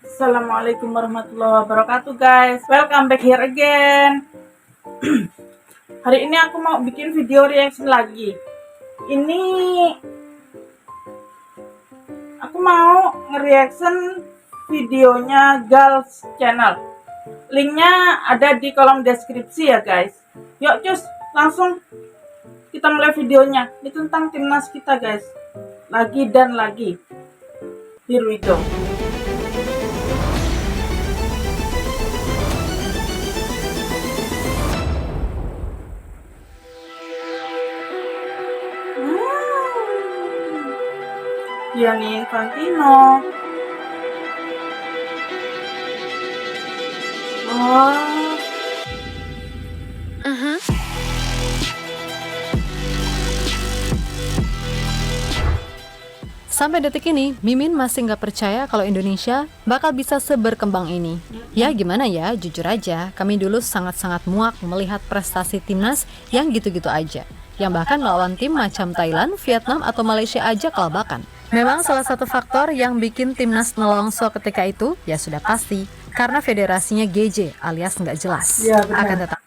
Assalamualaikum warahmatullahi wabarakatuh guys. Welcome back here again. Hari ini aku mau bikin video reaction lagi. Ini aku mau nge-reaction videonya Girls Channel. Linknya ada di kolom deskripsi ya guys. Yuk cus, langsung kita mulai videonya. Ini tentang timnas kita guys. Lagi dan lagi. Here we go. Gianni Infantino. Oh, Sampai detik ini, Mimin masih nggak percaya kalau Indonesia bakal bisa seberkembang ini. Ya gimana ya, jujur aja, kami dulu sangat-sangat muak melihat prestasi timnas yang gitu-gitu aja. Yang bahkan lawan tim macam Thailand, Vietnam, atau Malaysia aja kelabakan. Memang salah satu faktor yang bikin timnas nelongso ketika itu, ya sudah pasti, karena federasinya GJ alias nggak jelas. Iya, benar. Akan tetapi,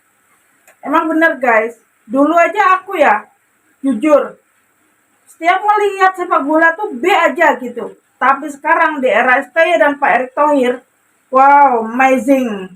emang bener guys. Dulu aja aku ya, jujur, setiap melihat sepak bola tuh B aja gitu. Tapi sekarang di era STY dan Pak Erick Thohir, wow, amazing.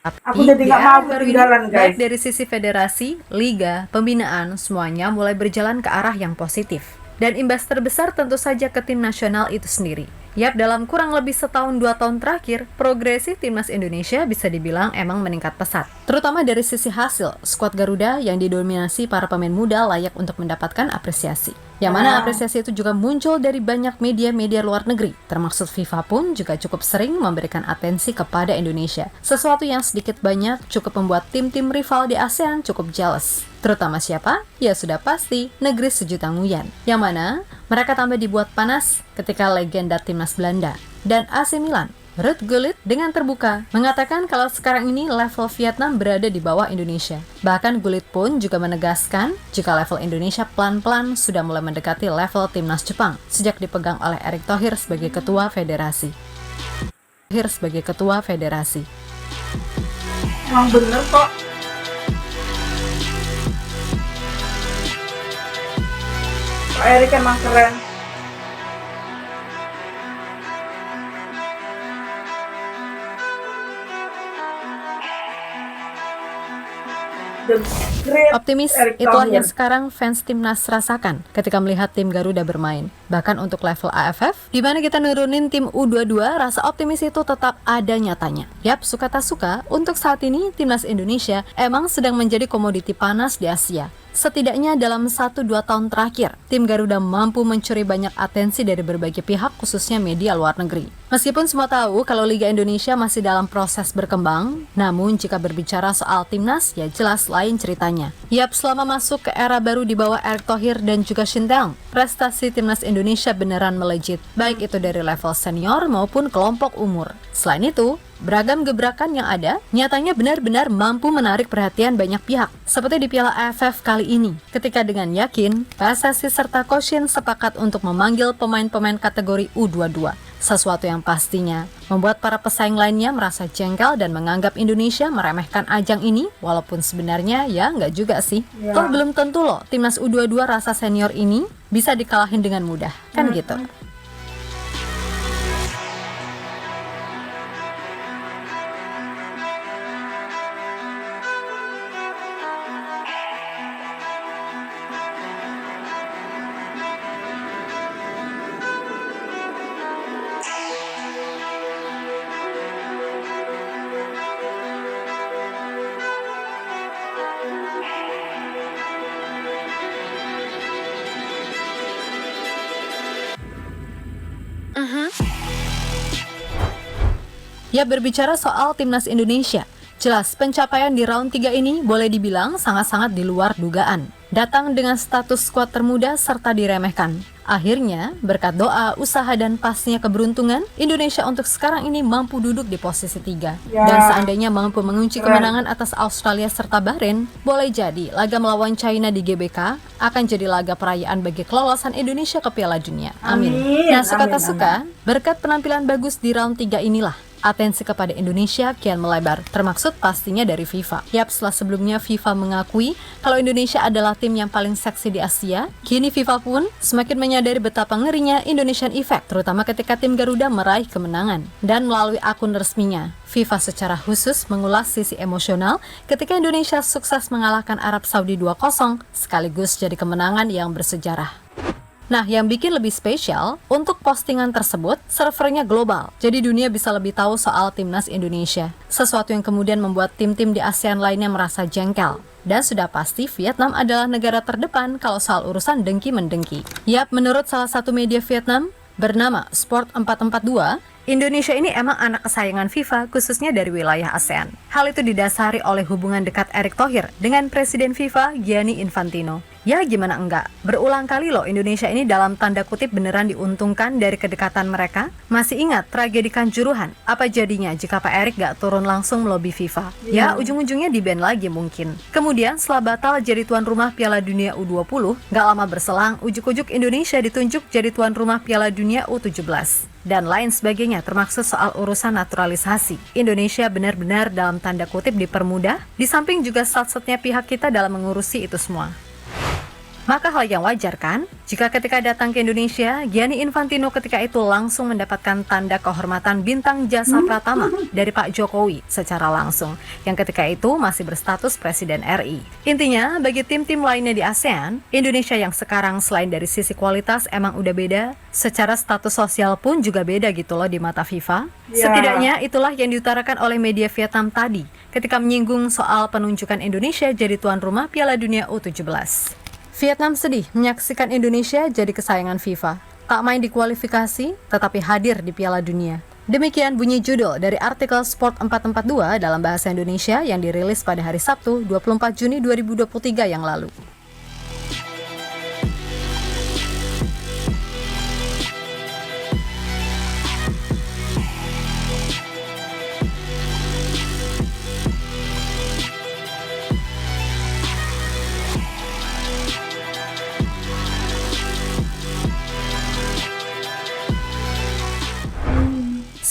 Aku jadi nggak mau baru ini, ketinggalan baik guys. dari sisi federasi, liga, pembinaan, semuanya mulai berjalan ke arah yang positif. Dan imbas terbesar tentu saja ke tim nasional itu sendiri. Yap, dalam kurang lebih setahun 2 tahun terakhir, progresi timnas Indonesia bisa dibilang emang meningkat pesat. Terutama dari sisi hasil, skuad Garuda yang didominasi para pemain muda layak untuk mendapatkan apresiasi. Yang mana apresiasi itu juga muncul dari banyak media-media luar negeri, termasuk FIFA pun juga cukup sering memberikan atensi kepada Indonesia. Sesuatu yang sedikit banyak cukup membuat tim-tim rival di ASEAN cukup jealous. Terutama siapa? Ya sudah pasti, negeri sejuta nguyan. Yang mana mereka tambah dibuat panas ketika legenda timnas Belanda dan AC Milan, Ruud Gullit dengan terbuka mengatakan kalau sekarang ini level Vietnam berada di bawah Indonesia. Bahkan Gullit pun juga menegaskan jika level Indonesia pelan-pelan sudah mulai mendekati level timnas Jepang sejak dipegang oleh Erick Thohir sebagai ketua federasi. Emang bener kok. Pak Erick emang keren. The great Optimis, Erick itulah Thohir. yang sekarang fans timnas rasakan ketika melihat tim Garuda bermain. Bahkan untuk level AFF, di mana kita nurunin tim U22, rasa optimis itu tetap ada nyatanya. Yap, suka tak suka, untuk saat ini timnas Indonesia emang sedang menjadi komoditi panas di Asia. Setidaknya dalam 1-2 tahun terakhir, tim Garuda mampu mencuri banyak atensi dari berbagai pihak, khususnya media luar negeri. Meskipun semua tahu kalau Liga Indonesia masih dalam proses berkembang, namun jika berbicara soal timnas, ya jelas lain ceritanya. Yap, selama masuk ke era baru di bawah Erick Thohir dan juga Shin Tae-yong, prestasi timnas Indonesia beneran melejit, baik itu dari level senior maupun kelompok umur. Selain itu, beragam gebrakan yang ada nyatanya benar-benar mampu menarik perhatian banyak pihak, seperti di Piala AFF kali ini, ketika dengan yakin PSSI serta Coach Shin sepakat untuk memanggil pemain-pemain kategori U22. Sesuatu yang pastinya membuat para pesaing lainnya merasa jengkel dan menganggap Indonesia meremehkan ajang ini, walaupun sebenarnya ya nggak juga sih. Ya. Toh belum tentu loh timnas U22 rasa senior ini bisa dikalahin dengan mudah, kan gitu. Ya, berbicara soal timnas Indonesia, jelas pencapaian di round 3 ini boleh dibilang sangat-sangat di luar dugaan. datang dengan status skuad termuda serta diremehkan. Akhirnya, berkat doa, usaha, dan pasnya keberuntungan, Indonesia untuk sekarang ini mampu duduk di posisi 3. Ya. Dan seandainya mampu mengunci kemenangan atas Australia serta Bahrain, boleh jadi laga melawan China di GBK akan jadi laga perayaan bagi kelolosan Indonesia ke Piala Dunia. Amin. Amin, Nah, suka tak amin, suka, berkat penampilan bagus di round 3 inilah, atensi kepada Indonesia kian melebar, termaksud pastinya dari FIFA. Yap, setelah sebelumnya FIFA mengakui kalau Indonesia adalah tim yang paling seksi di Asia, kini FIFA pun semakin menyadari betapa ngerinya Indonesian Effect, terutama ketika tim Garuda meraih kemenangan. Dan melalui akun resminya, FIFA secara khusus mengulas sisi emosional ketika Indonesia sukses mengalahkan Arab Saudi 2-0, sekaligus jadi kemenangan yang bersejarah. Nah, yang bikin lebih spesial, untuk postingan tersebut, servernya global. Jadi dunia bisa lebih tahu soal timnas Indonesia. Sesuatu yang kemudian membuat tim-tim di ASEAN lainnya merasa jengkel. Dan sudah pasti Vietnam adalah negara terdepan kalau soal urusan dengki-mendengki. Yap, menurut salah satu media Vietnam, bernama Sport 442, Indonesia ini emang anak kesayangan FIFA, khususnya dari wilayah ASEAN. Hal itu didasari oleh hubungan dekat Erick Thohir dengan Presiden FIFA Gianni Infantino. Ya gimana enggak, berulang kali loh Indonesia ini dalam tanda kutip beneran diuntungkan dari kedekatan mereka. Masih ingat tragedi Kanjuruhan? Apa jadinya jika Pak Erick gak turun langsung melobi FIFA? Ya ujung-ujungnya di-ban lagi mungkin. Kemudian setelah batal jadi tuan rumah Piala Dunia U20, gak lama berselang ujuk-ujuk Indonesia ditunjuk jadi tuan rumah Piala Dunia U17. Dan lain sebagainya, termaksud soal urusan naturalisasi. Indonesia benar-benar dalam tanda kutip dipermudah, di samping juga sat-satnya pihak kita dalam mengurusi itu semua. Maka hal yang wajar kan, jika ketika datang ke Indonesia, Gianni Infantino ketika itu langsung mendapatkan tanda kehormatan bintang jasa pratama dari Pak Jokowi secara langsung, yang ketika itu masih berstatus Presiden RI. Intinya, bagi tim-tim lainnya di ASEAN, Indonesia yang sekarang selain dari sisi kualitas emang udah beda, secara status sosial pun juga beda gitu loh di mata FIFA. Setidaknya itulah yang diutarakan oleh media Vietnam tadi, ketika menyinggung soal penunjukan Indonesia jadi tuan rumah Piala Dunia U17. Vietnam sedih menyaksikan Indonesia jadi kesayangan FIFA. Tak main di kualifikasi, tetapi hadir di Piala Dunia. Demikian bunyi judul dari artikel Sport 442 dalam bahasa Indonesia yang dirilis pada hari Sabtu 24 Juni 2023 yang lalu.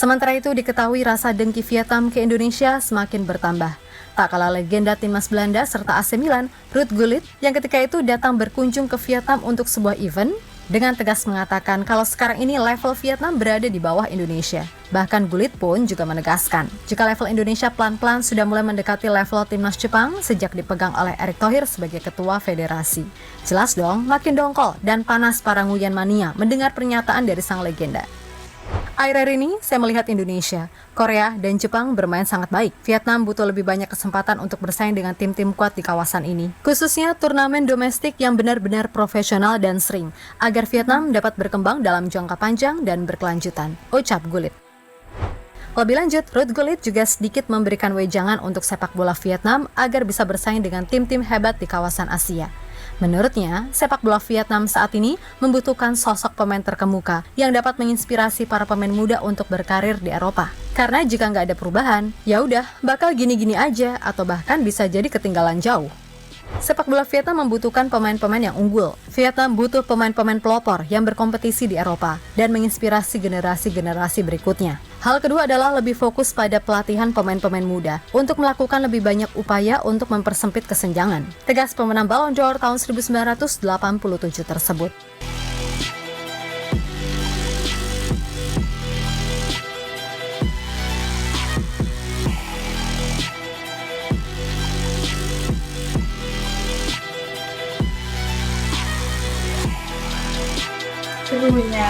Sementara itu diketahui rasa dengki Vietnam ke Indonesia semakin bertambah. Tak kalah legenda timnas Belanda serta AC Milan, Ruud Gullit, yang ketika itu datang berkunjung ke Vietnam untuk sebuah event, dengan tegas mengatakan kalau sekarang ini level Vietnam berada di bawah Indonesia. Bahkan Gullit pun juga menegaskan, jika level Indonesia pelan-pelan sudah mulai mendekati level timnas Jepang sejak dipegang oleh Erick Thohir sebagai ketua federasi. Jelas dong, makin dongkol dan panas para Nguyen mania mendengar pernyataan dari sang legenda. Akhir-akhir ini, saya melihat Indonesia, Korea, dan Jepang bermain sangat baik. Vietnam butuh lebih banyak kesempatan untuk bersaing dengan tim-tim kuat di kawasan ini. Khususnya turnamen domestik yang benar-benar profesional dan sering, agar Vietnam dapat berkembang dalam jangka panjang dan berkelanjutan, ucap Gullit. Lebih lanjut, Ruud Gullit juga sedikit memberikan wejangan untuk sepak bola Vietnam agar bisa bersaing dengan tim-tim hebat di kawasan Asia. Menurutnya, sepak bola Vietnam saat ini membutuhkan sosok pemain terkemuka yang dapat menginspirasi para pemain muda untuk berkarir di Eropa. Karena jika nggak ada perubahan, ya udah bakal gini-gini aja atau bahkan bisa jadi ketinggalan jauh. Sepak bola Vietnam membutuhkan pemain-pemain yang unggul. Vietnam butuh pemain-pemain pelopor yang berkompetisi di Eropa dan menginspirasi generasi-generasi berikutnya. Hal kedua adalah lebih fokus pada pelatihan pemain-pemain muda untuk melakukan lebih banyak upaya untuk mempersempit kesenjangan. Tegas pemenang Ballon d'Or tahun 1987 tersebut. Serunya.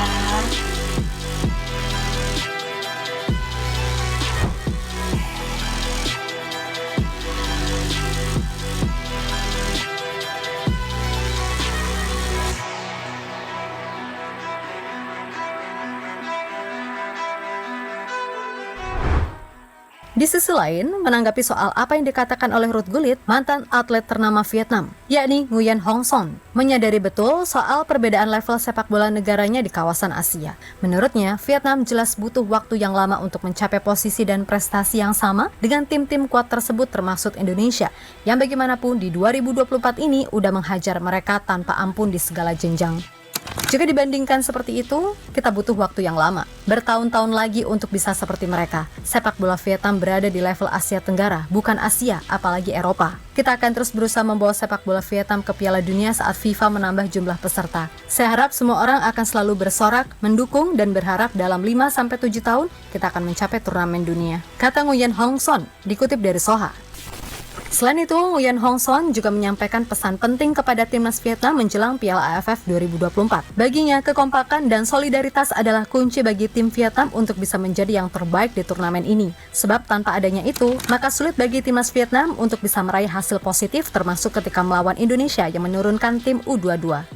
Di sisi lain, menanggapi soal apa yang dikatakan oleh Ruth Gullit, mantan atlet ternama Vietnam, yakni Nguyen Hong Son, menyadari betul soal perbedaan level sepak bola negaranya di kawasan Asia. Menurutnya, Vietnam jelas butuh waktu yang lama untuk mencapai posisi dan prestasi yang sama dengan tim-tim kuat tersebut termasuk Indonesia, yang bagaimanapun di 2024 ini udah menghajar mereka tanpa ampun di segala jenjang. Jika dibandingkan seperti itu, kita butuh waktu yang lama, bertahun-tahun lagi untuk bisa seperti mereka. Sepak bola Vietnam berada di level Asia Tenggara, bukan Asia, apalagi Eropa. Kita akan terus berusaha membawa sepak bola Vietnam ke Piala Dunia saat FIFA menambah jumlah peserta. Saya harap semua orang akan selalu bersorak, mendukung, dan berharap dalam 5-7 tahun kita akan mencapai turnamen dunia, kata Nguyen Hong Son, dikutip dari Soha. Selain itu, Nguyen Hong Son juga menyampaikan pesan penting kepada timnas Vietnam menjelang Piala AFF 2024. Baginya, kekompakan dan solidaritas adalah kunci bagi tim Vietnam untuk bisa menjadi yang terbaik di turnamen ini. Sebab tanpa adanya itu, maka sulit bagi timnas Vietnam untuk bisa meraih hasil positif termasuk ketika melawan Indonesia yang menurunkan tim U22.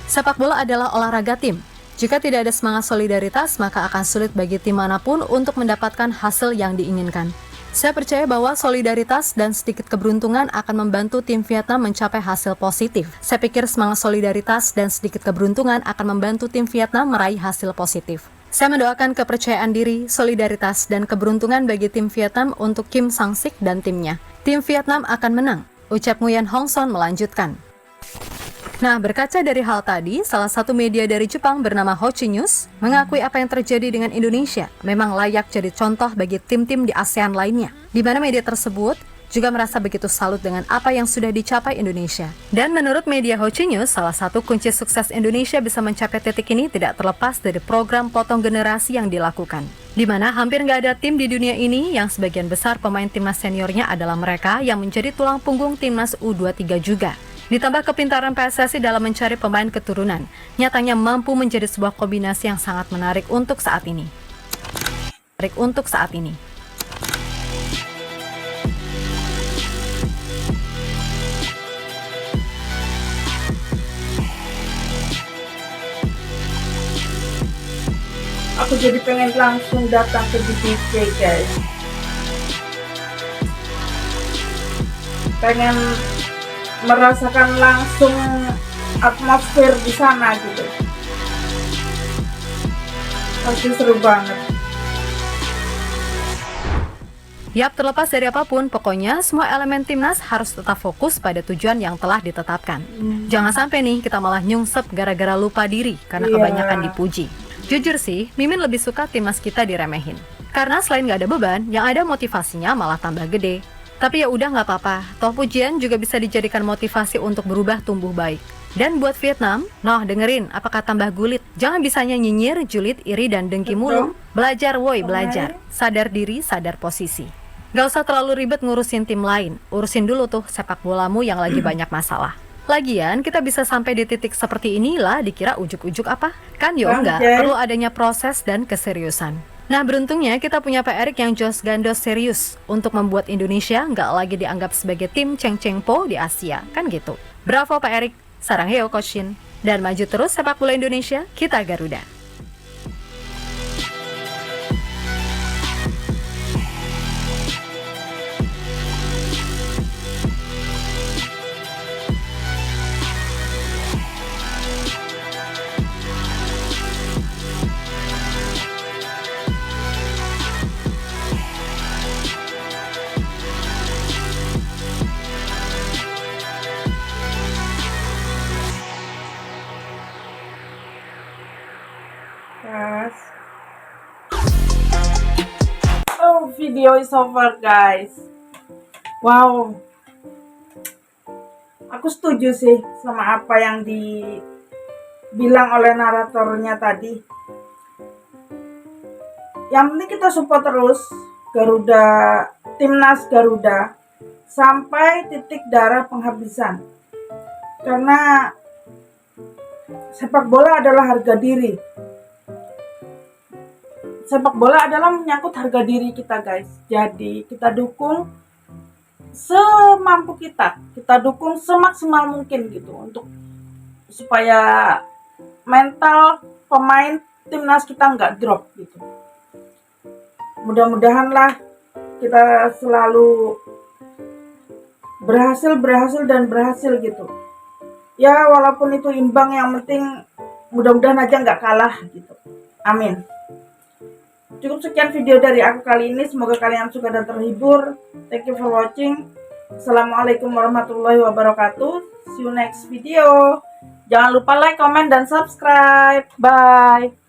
Sepak bola adalah olahraga tim. Jika tidak ada semangat solidaritas, maka akan sulit bagi tim manapun untuk mendapatkan hasil yang diinginkan. Saya percaya bahwa solidaritas dan sedikit keberuntungan akan membantu tim Vietnam mencapai hasil positif. Saya pikir semangat solidaritas dan sedikit keberuntungan akan membantu tim Vietnam meraih hasil positif. Saya mendoakan kepercayaan diri, solidaritas, dan keberuntungan bagi tim Vietnam untuk Kim Sang-sik dan timnya. Tim Vietnam akan menang, ucap Nguyen Hong Son melanjutkan. Nah, berkaca dari hal tadi, salah satu media dari Jepang bernama Hochi News mengakui apa yang terjadi dengan Indonesia memang layak jadi contoh bagi tim-tim di ASEAN lainnya, di mana media tersebut juga merasa begitu salut dengan apa yang sudah dicapai Indonesia. Dan menurut media Hochi News, salah satu kunci sukses Indonesia bisa mencapai titik ini tidak terlepas dari program potong generasi yang dilakukan, di mana hampir nggak ada tim di dunia ini yang sebagian besar pemain timnas seniornya adalah mereka yang menjadi tulang punggung timnas U23 juga. Ditambah kepintaran PSSI dalam mencari pemain keturunan, nyatanya mampu menjadi sebuah kombinasi yang sangat menarik untuk saat ini. Aku jadi pengen langsung datang ke GBK, guys. Pengen merasakan langsung atmosfer di sana gitu. Pasti seru banget. Yap, terlepas dari apapun, pokoknya semua elemen timnas harus tetap fokus pada tujuan yang telah ditetapkan. Jangan sampai nih kita malah nyungsep gara-gara lupa diri karena kebanyakan dipuji. Jujur sih, Mimin lebih suka timnas kita diremehin. Karena selain gak ada beban, yang ada motivasinya malah tambah gede. Tapi ya udah nggak apa-apa, toh pujian juga bisa dijadikan motivasi untuk berubah tumbuh baik. Dan buat Vietnam, dengerin apa kata Mbah Gullit. Jangan bisanya nyinyir, julid, iri, dan dengki mulu. Belajar woi, belajar. Sadar diri, sadar posisi. Gak usah terlalu ribet ngurusin tim lain. Urusin dulu tuh sepak bolamu yang lagi banyak masalah. Lagian kita bisa sampai di titik seperti inilah dikira ujuk-ujuk apa? Kan yo enggak, perlu adanya proses dan keseriusan. Nah, beruntungnya kita punya Pak Erik yang jos gandos serius untuk membuat Indonesia nggak lagi dianggap sebagai tim ceng-cengpo di Asia, kan gitu. Bravo Pak Erik, sarangheo Koshin. Dan maju terus sepak bola Indonesia, kita Garuda. Yes. Oh, video is over, guys. Wow. Aku setuju sih sama apa yang dibilang oleh naratornya tadi. Yang penting kita support terus Garuda, timnas Garuda sampai titik darah penghabisan. Karena sepak bola adalah harga diri. Sepak bola adalah menyangkut harga diri kita, guys. Jadi kita dukung semampu kita dukung semaksimal mungkin gitu untuk supaya mental pemain timnas kita nggak drop gitu. Mudah-mudahan lah kita selalu berhasil gitu. Ya walaupun itu imbang, yang penting mudah-mudahan aja nggak kalah gitu. Amin. Cukup sekian video dari aku kali ini, semoga kalian suka dan terhibur. Thank you for watching. Assalamualaikum warahmatullahi wabarakatuh. See you next video. Jangan lupa like, comment, dan subscribe. Bye.